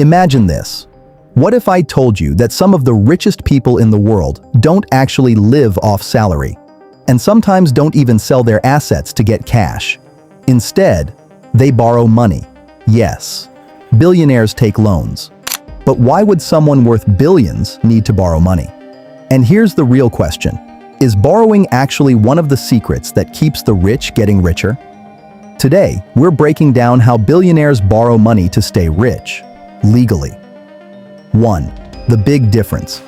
Imagine this. What if I told you that some of the richest people in the world don't actually live off salary, and sometimes don't even sell their assets to get cash? Instead, they borrow money. Yes, billionaires take loans. But why would someone worth billions need to borrow money? And here's the real question. Is borrowing actually one of the secrets that keeps the rich getting richer? Today, we're breaking down how billionaires borrow money to stay rich, legally. 1. The big difference.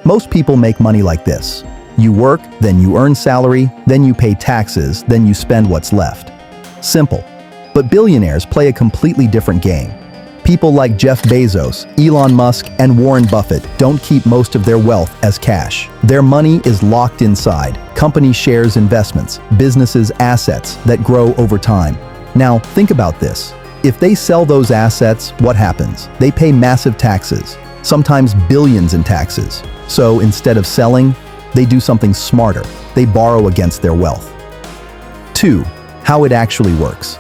Most people make money like this. You work, then you earn salary, then you pay taxes, then you spend what's left. Simple. But billionaires play a completely different game. People like Jeff Bezos, Elon Musk, and Warren Buffett don't keep most of their wealth as cash. Their money is locked inside company shares, investments, businesses, assets that grow over time. Now, think about this. If they sell those assets, what happens? They pay massive taxes, sometimes billions in taxes. So instead of selling, they do something smarter. They borrow against their wealth. 2. How it actually works.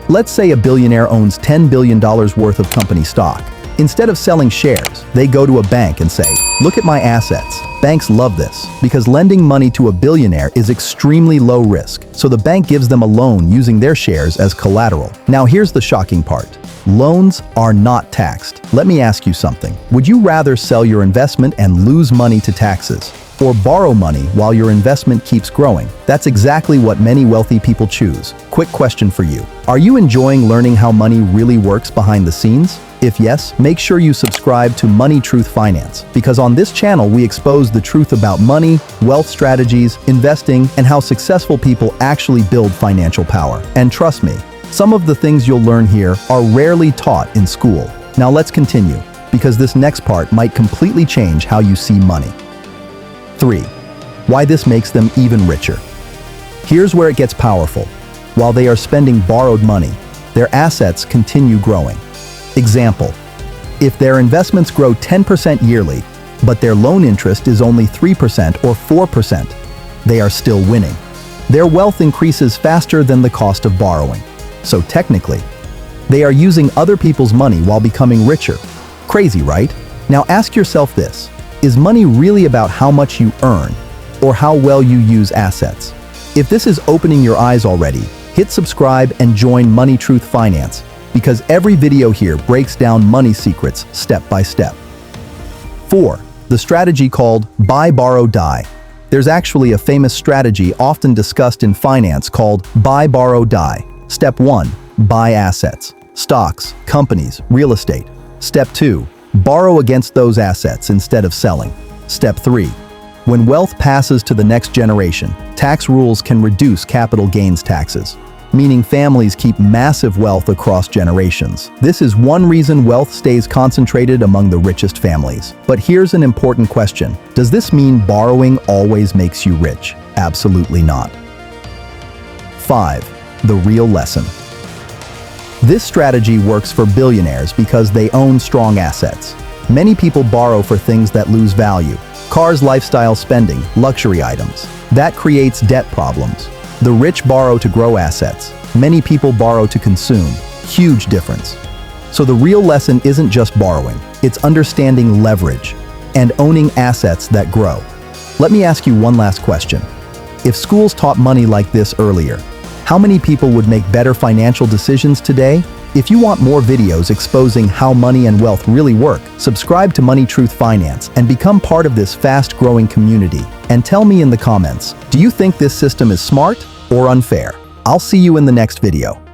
Let's say a billionaire owns $10 billion worth of company stock. Instead of selling shares, they go to a bank and say, "Look at my assets." Banks love this because lending money to a billionaire is extremely low risk, so the bank gives them a loan using their shares as collateral. Now here's the shocking part. Loans are not taxed. Let me ask you something. Would you rather sell your investment and lose money to taxes, or borrow money while your investment keeps growing? That's exactly what many wealthy people choose. Quick question for you. Are you enjoying learning how money really works behind the scenes? If yes, make sure you subscribe to Money Truth Finance, because on this channel we expose the truth about money, wealth strategies, investing, and how successful people actually build financial power. And trust me, some of the things you'll learn here are rarely taught in school. Now let's continue, because this next part might completely change how you see money. 3. Why this makes them even richer. Here's where it gets powerful. While they are spending borrowed money, their assets continue growing. Example, if their investments grow 10% yearly, but their loan interest is only 3% or 4%, they are still winning. Their wealth increases faster than the cost of borrowing. So technically, they are using other people's money while becoming richer. Crazy, right? Now ask yourself this. Is money really about how much you earn, or how well you use assets? If this is opening your eyes already, hit subscribe and join Money Truth Finance, because every video here breaks down money secrets step by step. 4. The strategy called buy, borrow, die. There's actually a famous strategy often discussed in finance called buy, borrow, die. Step 1. Buy assets. Stocks, companies, real estate. Step 2. Borrow against those assets instead of selling. Step 3. When wealth passes to the next generation, tax rules can reduce capital gains taxes, meaning families keep massive wealth across generations. This is one reason wealth stays concentrated among the richest families. But here's an important question. Does this mean borrowing always makes you rich? Absolutely not. 5. The real lesson. This strategy works for billionaires because they own strong assets. Many people borrow for things that lose value. Cars, lifestyle spending, luxury items. That creates debt problems. The rich borrow to grow assets. Many people borrow to consume. Huge difference. So the real lesson isn't just borrowing, it's understanding leverage and owning assets that grow. Let me ask you one last question. If schools taught money like this earlier, how many people would make better financial decisions today? If you want more videos exposing how money and wealth really work, subscribe to Money Truth Finance and become part of this fast-growing community. And tell me in the comments, do you think this system is smart or unfair? I'll see you in the next video.